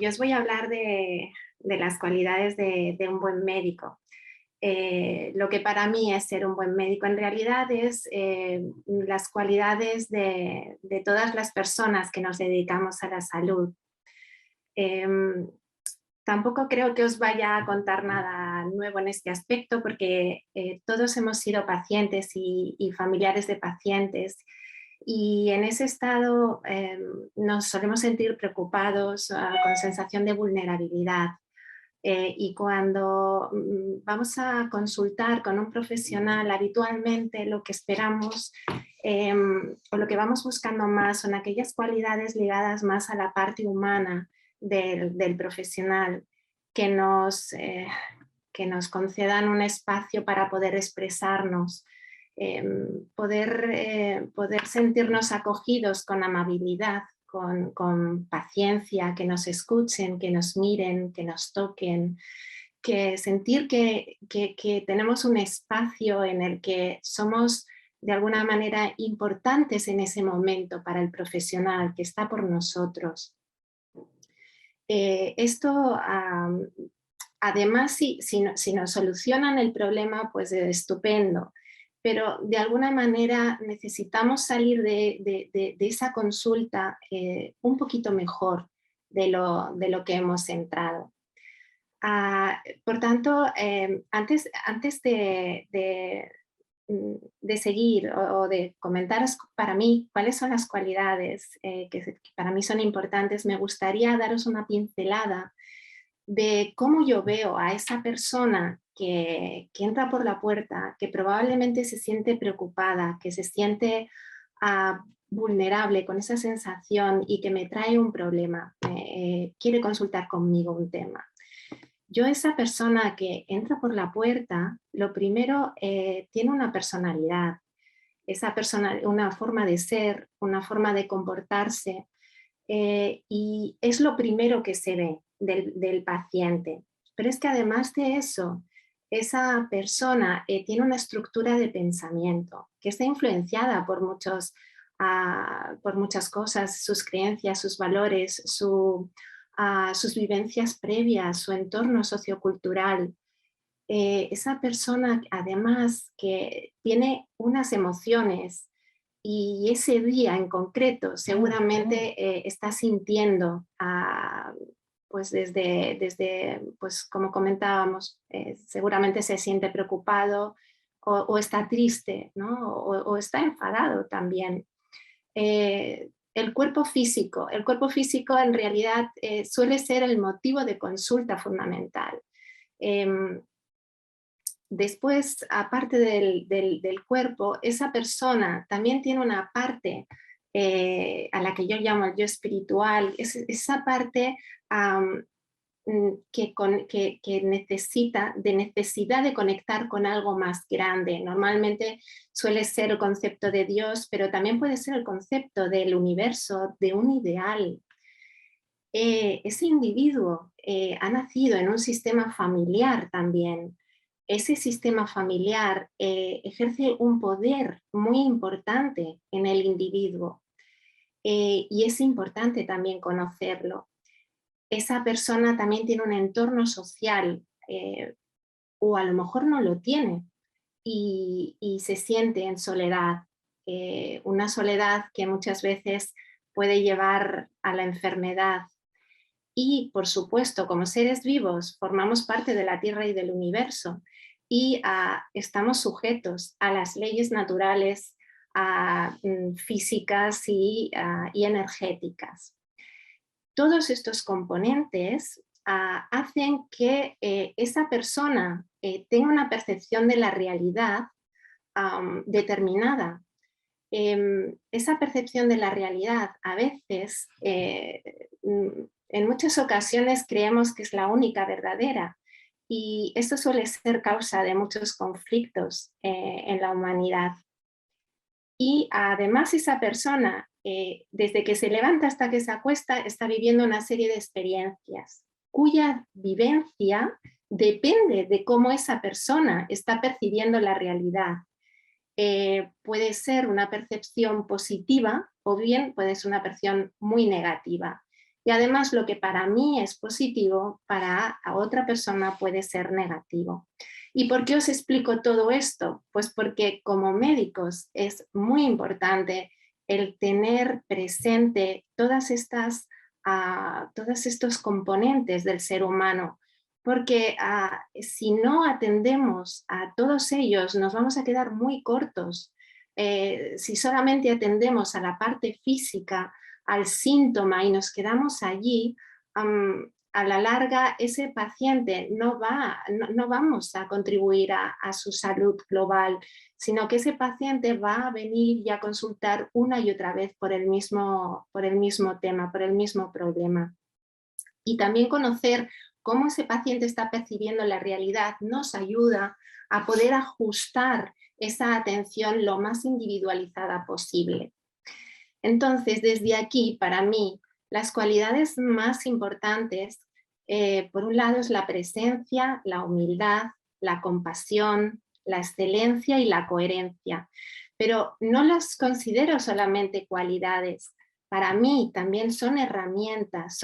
Yo os voy a hablar de las cualidades de un buen médico. Lo que para mí es ser un buen médico en realidad es las cualidades de todas las personas que nos dedicamos a la salud. Em, Tampoco creo que os vaya a contar nada nuevo en este aspecto porque todos hemos sido pacientes y familiares de pacientes y en ese estado nos solemos sentir preocupados, con sensación de vulnerabilidad. Y cuando vamos a consultar con un profesional, habitualmente lo que esperamos o lo que vamos buscando más son aquellas cualidades ligadas más a la parte humana del profesional, que que nos concedan un espacio para poder expresarnos, poder sentirnos acogidos con amabilidad, con paciencia, que nos escuchen, que nos miren, que nos toquen, que sentir que tenemos un espacio en el que somos de alguna manera importantes en ese momento para el profesional que está por nosotros. Esto, además, si nos solucionan el problema, pues estupendo, pero de alguna manera necesitamos salir de esa consulta un poquito mejor de lo que hemos entrado. Por tanto, antes de seguir o de comentaros para mí cuáles son las cualidades que para mí son importantes, me gustaría daros una pincelada de cómo yo veo a esa persona que entra por la puerta, que probablemente se siente preocupada, que se siente vulnerable con esa sensación y que me trae un problema, quiere consultar conmigo un tema. Yo, esa persona que entra por la puerta, lo primero, tiene una personalidad, una forma de ser, una forma de comportarse, y es lo primero que se ve del paciente. Pero es que además de eso, esa persona tiene una estructura de pensamiento que está influenciada por muchas cosas, sus creencias, sus valores, sus vivencias previas, su entorno sociocultural. Esa persona además que tiene unas emociones y ese día en concreto seguramente está sintiendo, pues pues como comentábamos, seguramente se siente preocupado o está triste, ¿no? O está enfadado también. El cuerpo físico en realidad suele ser el motivo de consulta fundamental. Em, Después, aparte del cuerpo, esa persona también tiene una parte a la que yo llamo el yo espiritual, esa parte que necesita de necesidad de conectar con algo más grande. Normalmente suele ser el concepto de Dios, pero también puede ser el concepto del universo, de un ideal. Ese individuo ha nacido en un sistema familiar también. Ese sistema familiar ejerce un poder muy importante en el individuo, y es importante también conocerlo. Esa persona también tiene un entorno social, o a lo mejor no lo tiene y se siente en soledad, una soledad que muchas veces puede llevar a la enfermedad. Y, por supuesto, como seres vivos, formamos parte de la Tierra y del universo y estamos sujetos a las leyes naturales, físicas y energéticas. Todos estos componentes hacen que esa persona tenga una percepción de la realidad determinada. Esa percepción de la realidad a veces, en muchas ocasiones creemos que es la única verdadera, y esto suele ser causa de muchos conflictos en la humanidad. Y además esa persona, desde que se levanta hasta que se acuesta, está viviendo una serie de experiencias cuya vivencia depende de cómo esa persona está percibiendo la realidad. Puede ser una percepción positiva o bien puede ser una percepción muy negativa. Y además lo que para mí es positivo, para otra persona puede ser negativo. ¿Y por qué os explico todo esto? Pues porque como médicos es muy importante el tener presente todos estos componentes del ser humano, porque si no atendemos a todos ellos nos vamos a quedar muy cortos. Si solamente atendemos a la parte física, al síntoma y nos quedamos allí, a la larga ese paciente no vamos a contribuir a su salud global, sino que ese paciente va a venir y a consultar una y otra vez por el mismo tema, por el mismo problema. Y también conocer cómo ese paciente está percibiendo la realidad nos ayuda a poder ajustar esa atención lo más individualizada posible. Entonces, desde aquí, para mí, las cualidades más importantes, por un lado, es la presencia, la humildad, la compasión, la excelencia y la coherencia. Pero no las considero solamente cualidades. Para mí también son herramientas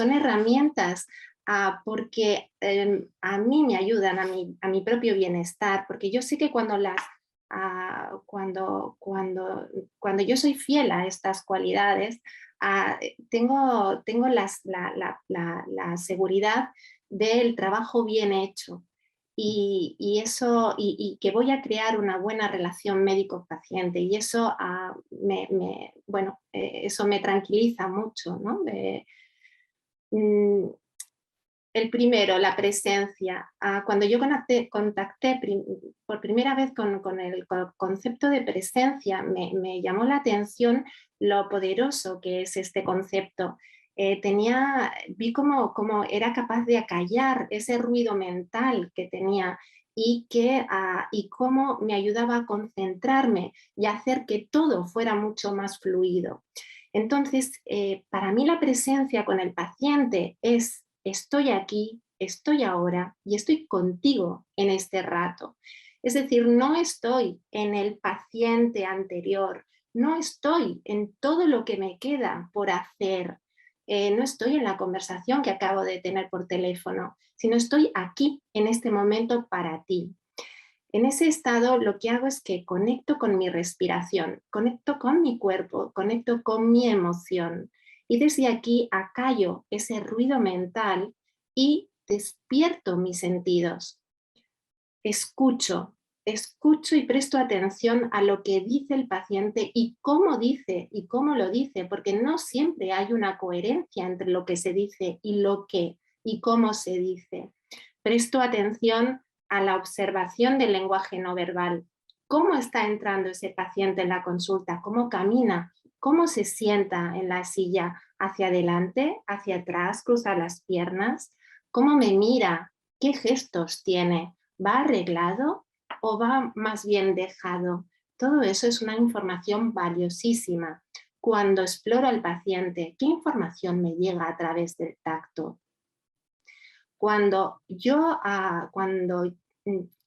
porque a mí me ayudan a mi propio bienestar, porque yo sé que cuando yo soy fiel a estas cualidades, tengo la seguridad del trabajo bien hecho y que voy a crear una buena relación médico-paciente y eso, eso me tranquiliza mucho, ¿no? Mm, el primero, la presencia. Cuando yo contacté por primera vez con el concepto de presencia, me llamó la atención lo poderoso que es este concepto. Vi cómo era capaz de acallar ese ruido mental que tenía y cómo me ayudaba a concentrarme y a hacer que todo fuera mucho más fluido. Entonces, para mí la presencia con el paciente es estoy aquí, estoy ahora y estoy contigo en este rato. Es decir, no estoy en el paciente anterior, no estoy en todo lo que me queda por hacer, no estoy en la conversación que acabo de tener por teléfono, sino estoy aquí en este momento para ti. En ese estado lo que hago es que conecto con mi respiración, conecto con mi cuerpo, conecto con mi emoción y desde aquí acallo ese ruido mental y despierto mis sentidos. Escucho, escucho y presto atención a lo que dice el paciente y cómo lo dice, porque no siempre hay una coherencia entre lo que se dice y cómo se dice. Presto atención a la observación del lenguaje no verbal. ¿Cómo está entrando ese paciente en la consulta? ¿Cómo camina? ¿Cómo se sienta en la silla? ¿Hacia adelante? ¿Hacia atrás? ¿Cruza las piernas? ¿Cómo me mira? ¿Qué gestos tiene? ¿Va arreglado o va más bien dejado? Todo eso es una información valiosísima. Cuando exploro al paciente, ¿qué información me llega a través del tacto? Cuando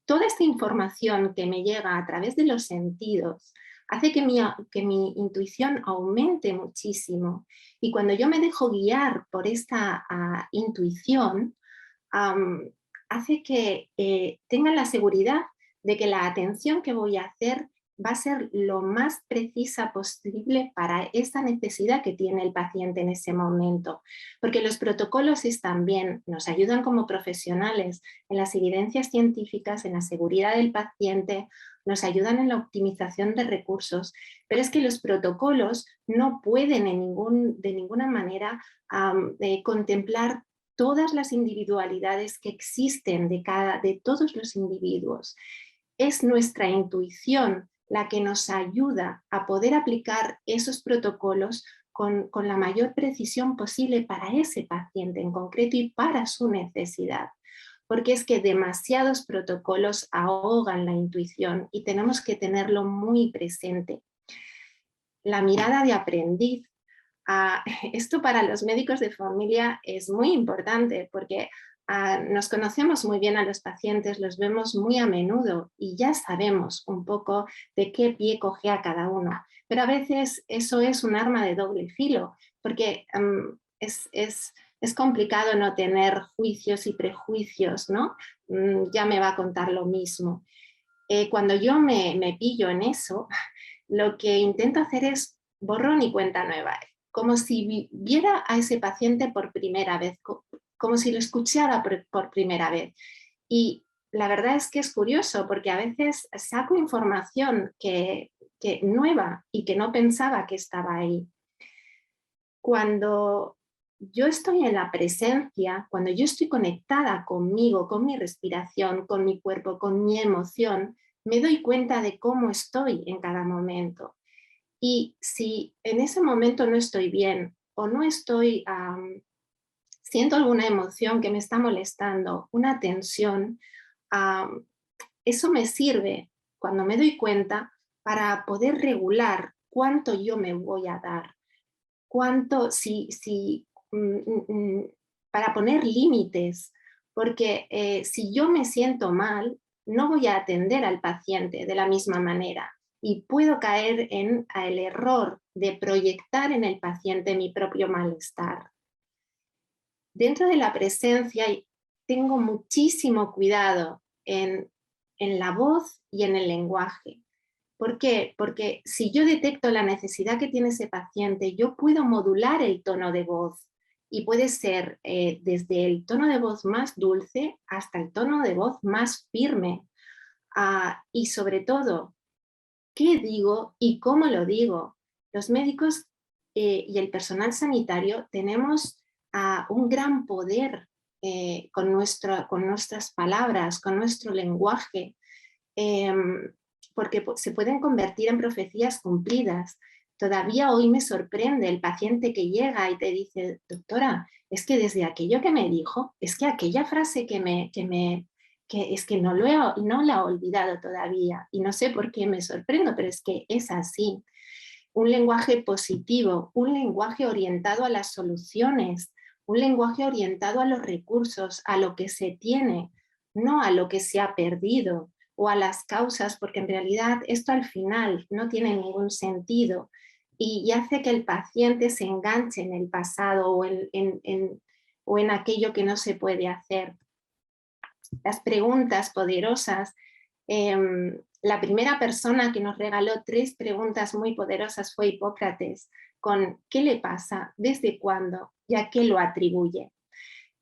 toda esta información que me llega a través de los sentidos hace que mi intuición aumente muchísimo y cuando yo me dejo guiar por esta intuición, hace que tenga la seguridad de que la atención que voy a hacer va a ser lo más precisa posible para esa necesidad que tiene el paciente en ese momento. Porque los protocolos están bien, nos ayudan como profesionales en las evidencias científicas, en la seguridad del paciente, nos ayudan en la optimización de recursos, pero es que los protocolos no pueden de ninguna manera contemplar todas las individualidades que existen de todos los individuos. Es nuestra intuición la que nos ayuda a poder aplicar esos protocolos con la mayor precisión posible para ese paciente en concreto y para su necesidad. Porque es que demasiados protocolos ahogan la intuición y tenemos que tenerlo muy presente. La mirada de aprendiz. Esto para los médicos de familia es muy importante porque nos conocemos muy bien a los pacientes, los vemos muy a menudo y ya sabemos un poco de qué pie coge a cada uno. Pero a veces eso es un arma de doble filo porque es complicado no tener juicios y prejuicios, ¿no? Ya me va a contar lo mismo. Cuando yo me pillo en eso, lo que intento hacer es borrón y cuenta nueva, como si viera a ese paciente por primera vez, como si lo escuchara por primera vez. Y la verdad es que es curioso porque a veces saco información que nueva y que no pensaba que estaba ahí. Cuando yo estoy en la presencia, cuando yo estoy conectada conmigo, con mi respiración, con mi cuerpo, con mi emoción, me doy cuenta de cómo estoy en cada momento. Y si en ese momento no estoy bien o no estoy, siento alguna emoción que me está molestando, una tensión, um, eso me sirve cuando me doy cuenta para poder regular cuánto yo me voy a dar, cuánto, para poner límites, porque si yo me siento mal, no voy a atender al paciente de la misma manera y puedo caer en el error de proyectar en el paciente mi propio malestar. Dentro de la presencia tengo muchísimo cuidado en la voz y en el lenguaje. ¿Por qué? Porque si yo detecto la necesidad que tiene ese paciente, yo puedo modular el tono de voz y puede ser desde el tono de voz más dulce hasta el tono de voz más firme. Y sobre todo, ¿qué digo y cómo lo digo? Los médicos y el personal sanitario tenemos un gran poder con nuestras palabras, con nuestro lenguaje, porque se pueden convertir en profecías cumplidas. Todavía hoy me sorprende el paciente que llega y te dice, doctora, es que desde aquello que me dijo, es que aquella frase que es que no la he olvidado todavía y no sé por qué me sorprendo, pero es que es así. Un lenguaje positivo, un lenguaje orientado a las soluciones, un lenguaje orientado a los recursos, a lo que se tiene, no a lo que se ha perdido o a las causas, porque en realidad esto al final no tiene ningún sentido y hace que el paciente se enganche en el pasado o en aquello que no se puede hacer. Las preguntas poderosas. La primera persona que nos regaló 3 preguntas muy poderosas fue Hipócrates, con ¿qué le pasa? ¿Desde cuándo? ¿Y a qué lo atribuye?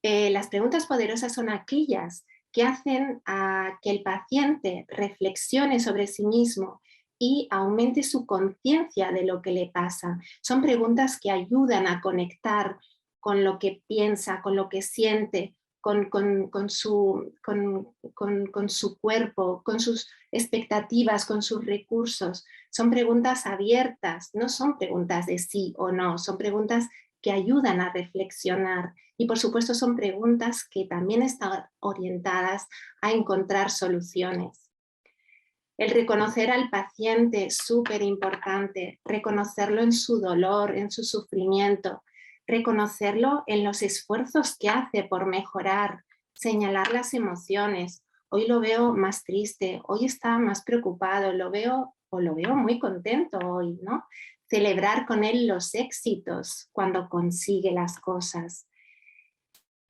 Las preguntas poderosas son aquellas que hacen a que el paciente reflexione sobre sí mismo y aumente su conciencia de lo que le pasa. Son preguntas que ayudan a conectar con lo que piensa, con lo que siente, con su cuerpo, con sus expectativas, con sus recursos. Son preguntas abiertas, no son preguntas de sí o no, son preguntas que ayudan a reflexionar. Y por supuesto son preguntas que también están orientadas a encontrar soluciones. El reconocer al paciente es súper importante, reconocerlo en su dolor, en su sufrimiento, reconocerlo en los esfuerzos que hace por mejorar, señalar las emociones. Hoy lo veo más triste, hoy está más preocupado, lo veo muy contento hoy, ¿no? Celebrar con él los éxitos cuando consigue las cosas.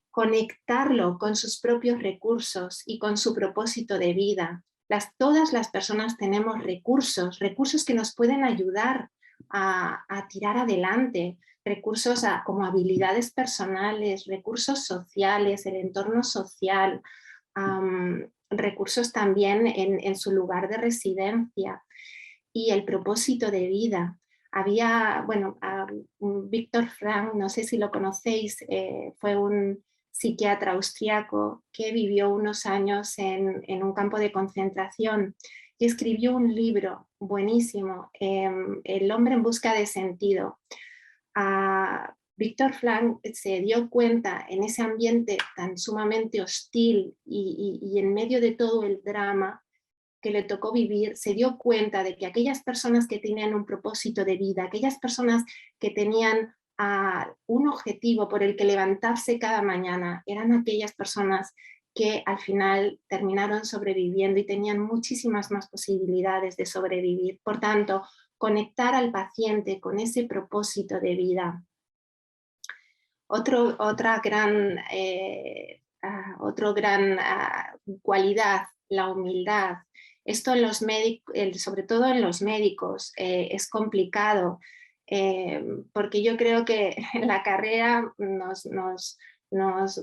Conectarlo con sus propios recursos y con su propósito de vida. Todas las personas tenemos recursos que nos pueden ayudar a tirar adelante, recursos como habilidades personales, recursos sociales, el entorno social, recursos también en su lugar de residencia y el propósito de vida. Había, bueno, Viktor Frankl, no sé si lo conocéis, fue un psiquiatra austriaco que vivió unos años en un campo de concentración y escribió un libro buenísimo, El hombre en busca de sentido. Viktor Frankl se dio cuenta en ese ambiente tan sumamente hostil y en medio de todo el drama que le tocó vivir, se dio cuenta de que aquellas personas que tenían un propósito de vida, aquellas personas que tenían un objetivo por el que levantarse cada mañana, eran aquellas personas que al final terminaron sobreviviendo y tenían muchísimas más posibilidades de sobrevivir. Por tanto, conectar al paciente con ese propósito de vida. Otra gran, cualidad, la humildad. Esto en los sobre todo en los médicos, es complicado, porque yo creo que en la carrera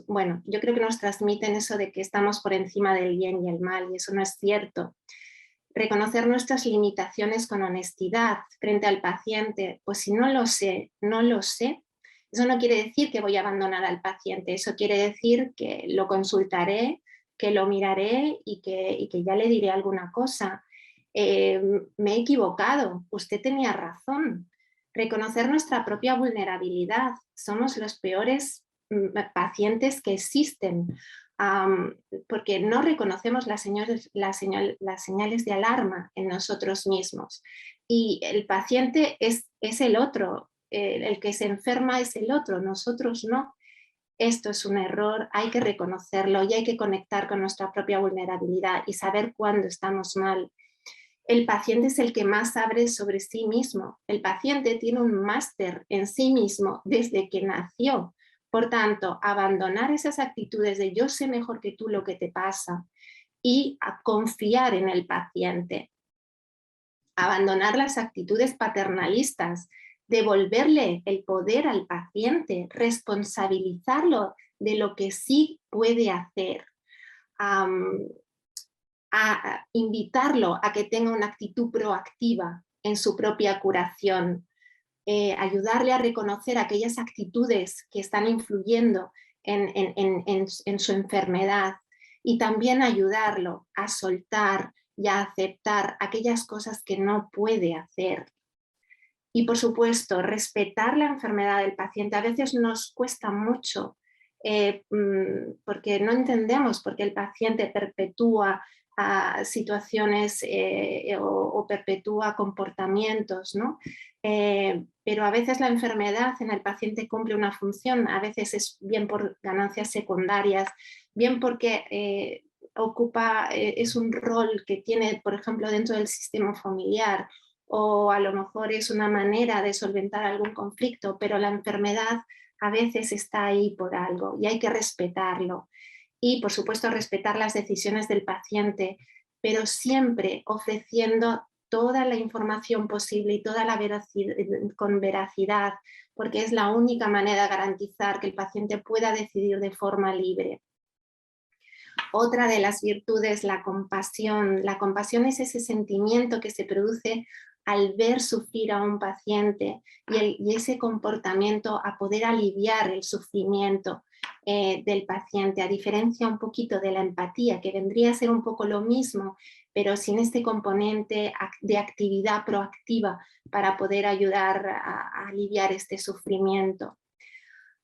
bueno, yo creo que nos transmiten eso de que estamos por encima del bien y el mal, y eso no es cierto. Reconocer nuestras limitaciones con honestidad frente al paciente, pues si no lo sé, no lo sé. Eso no quiere decir que voy a abandonar al paciente, eso quiere decir que lo consultaré, que lo miraré y que ya le diré alguna cosa. Me he equivocado, usted tenía razón. Reconocer nuestra propia vulnerabilidad. Somos los peores pacientes que existen, porque no reconocemos las señales de alarma en nosotros mismos. Y el paciente es el otro, el que se enferma es el otro, nosotros no. Esto es un error, hay que reconocerlo y hay que conectar con nuestra propia vulnerabilidad y saber cuándo estamos mal. El paciente es el que más sabe sobre sí mismo. El paciente tiene un máster en sí mismo desde que nació. Por tanto, abandonar esas actitudes de yo sé mejor que tú lo que te pasa y a confiar en el paciente. Abandonar las actitudes paternalistas, devolverle el poder al paciente, responsabilizarlo de lo que sí puede hacer. A invitarlo a que tenga una actitud proactiva en su propia curación, ayudarle a reconocer aquellas actitudes que están influyendo en su enfermedad y también ayudarlo a soltar y a aceptar aquellas cosas que no puede hacer. Y por supuesto, respetar la enfermedad del paciente. A veces nos cuesta mucho porque no entendemos por qué el paciente perpetúa situaciones o perpetúa comportamientos, ¿no? Pero a veces la enfermedad en el paciente cumple una función, a veces es bien por ganancias secundarias, bien porque es un rol que tiene, por ejemplo, dentro del sistema familiar, o a lo mejor es una manera de solventar algún conflicto, pero la enfermedad a veces está ahí por algo y hay que respetarlo. Y por supuesto respetar las decisiones del paciente, pero siempre ofreciendo toda la información posible y toda la veracidad, con veracidad, porque es la única manera de garantizar que el paciente pueda decidir de forma libre. Otra de las virtudes, la compasión. La compasión es ese sentimiento que se produce al ver sufrir a un paciente y ese comportamiento a poder aliviar el sufrimiento del paciente, a diferencia un poquito de la empatía, que vendría a ser un poco lo mismo, pero sin este componente de actividad proactiva para poder ayudar a aliviar este sufrimiento.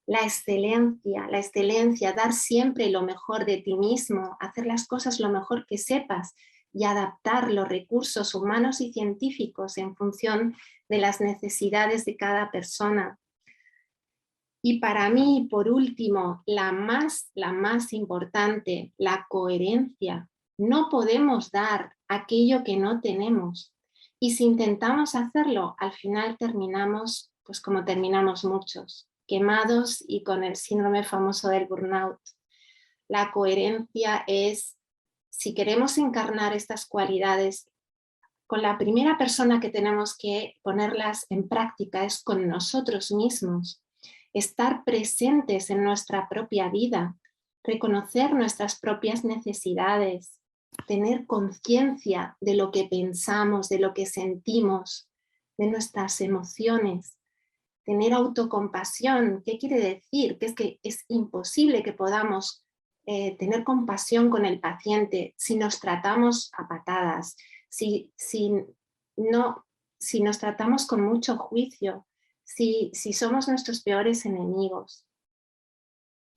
La excelencia, dar siempre lo mejor de ti mismo, hacer las cosas lo mejor que sepas y adaptar los recursos humanos y científicos en función de las necesidades de cada persona. Y para mí, por último, la más importante, la coherencia. No podemos dar aquello que no tenemos. Y si intentamos hacerlo, al final terminamos, pues como terminamos muchos, quemados y con el síndrome famoso del burnout. La coherencia es, si queremos encarnar estas cualidades, con la primera persona que tenemos que ponerlas en práctica es con nosotros mismos. Estar presentes en nuestra propia vida, reconocer nuestras propias necesidades, tener conciencia de lo que pensamos, de lo que sentimos, de nuestras emociones, tener autocompasión. ¿Qué quiere decir? Que es imposible que podamos tener compasión con el paciente si nos tratamos a patadas, si nos tratamos con mucho juicio, si somos nuestros peores enemigos.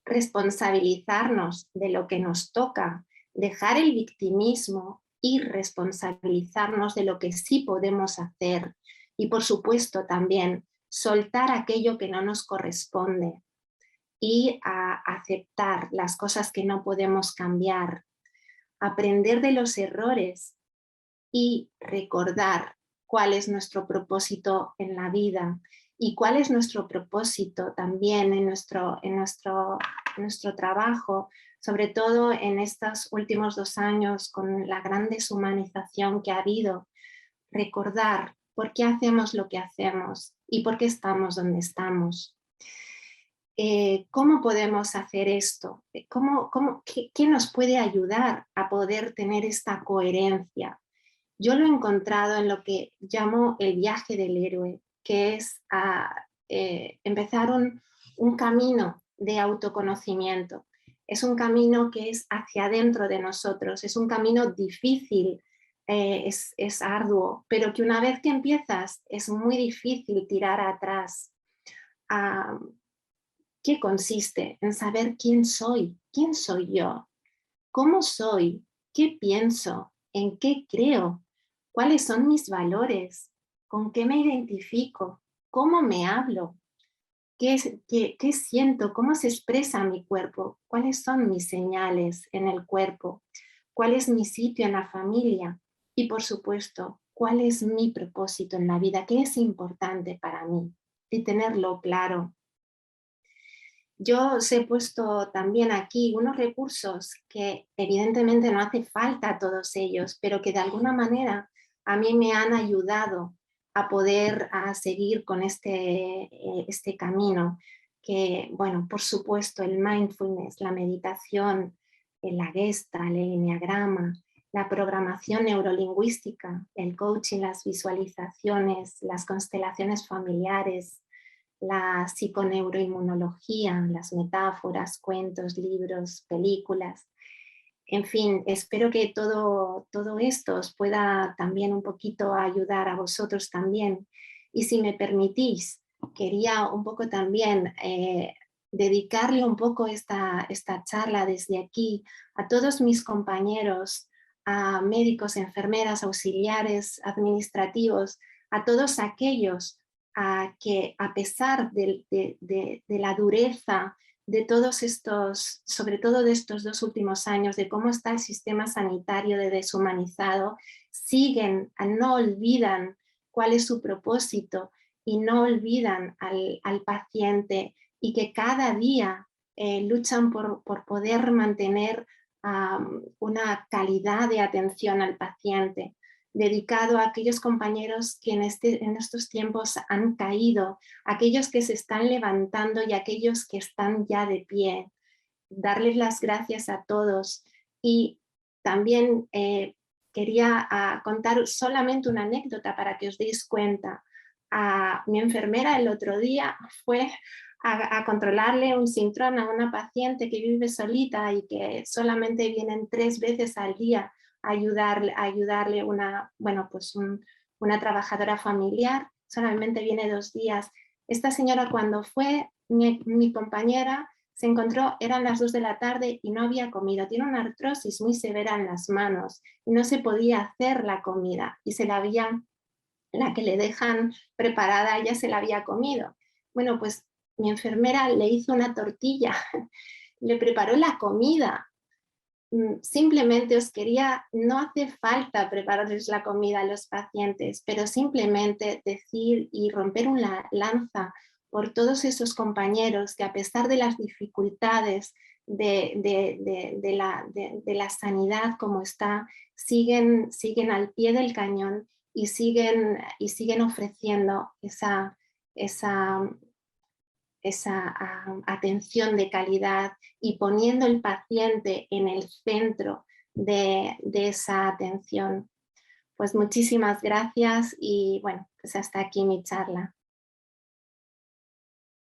Responsabilizarnos de lo que nos toca, dejar el victimismo y responsabilizarnos de lo que sí podemos hacer. Y por supuesto también soltar aquello que no nos corresponde y aceptar las cosas que no podemos cambiar, aprender de los errores y recordar cuál es nuestro propósito en la vida y cuál es nuestro propósito también en nuestro trabajo, sobre todo en estos últimos 2 años con la gran deshumanización que ha habido. Recordar por qué hacemos lo que hacemos y por qué estamos donde estamos. ¿Cómo podemos hacer esto? ¿Qué nos puede ayudar a poder tener esta coherencia? Yo lo he encontrado en lo que llamo el viaje del héroe, que es empezar un camino de autoconocimiento. Es un camino que es hacia adentro de nosotros, es un camino difícil, es arduo, pero que una vez que empiezas es muy difícil tirar atrás. ¿Qué consiste? En saber quién soy yo, cómo soy, qué pienso, en qué creo, cuáles son mis valores, con qué me identifico, cómo me hablo, qué siento, cómo se expresa mi cuerpo, cuáles son mis señales en el cuerpo, cuál es mi sitio en la familia y, por supuesto, cuál es mi propósito en la vida, qué es importante para mí y tenerlo claro. Yo os he puesto también aquí unos recursos que evidentemente no hace falta todos ellos, pero que de alguna manera a mí me han ayudado a poder seguir con este camino. Que, bueno, por supuesto, el mindfulness, la meditación, la Gestalt, el enneagrama, la programación neurolingüística, el coaching, las visualizaciones, las constelaciones familiares, la psiconeuroinmunología, las metáforas, cuentos, libros, películas. En fin, espero que todo esto os pueda también un poquito ayudar a vosotros también. Y si me permitís, quería un poco también dedicarle un poco esta charla desde aquí a todos mis compañeros, a médicos, enfermeras, auxiliares, administrativos, a todos aquellos que a pesar de la dureza de todos estos, sobre todo de estos 2 últimos años, de cómo está el sistema sanitario de deshumanizado, no olvidan cuál es su propósito y no olvidan al paciente, y que cada día luchan por poder mantener una calidad de atención al paciente, dedicado a aquellos compañeros que en estos tiempos han caído, aquellos que se están levantando y aquellos que están ya de pie. Darles las gracias a todos. Y también quería contar solamente una anécdota para que os deis cuenta. Mi enfermera el otro día fue a controlarle un sintrón a una paciente que vive solita y que solamente vienen 3 veces al día a ayudarle una trabajadora familiar, solamente viene 2 días. Esta señora, cuando fue, mi compañera se encontró, eran las 2 de la tarde y no había comido. Tiene una artrosis muy severa en las manos y no se podía hacer la comida y la que le dejan preparada, ella se la había comido. Bueno, pues mi enfermera le hizo una tortilla, le preparó la comida. Simplemente no hace falta prepararles la comida a los pacientes, pero simplemente decir y romper una lanza por todos esos compañeros que, a pesar de las dificultades de la sanidad como está, siguen al pie del cañón y siguen ofreciendo esa atención de calidad y poniendo el paciente en el centro de esa atención. Pues muchísimas gracias y bueno, pues hasta aquí mi charla.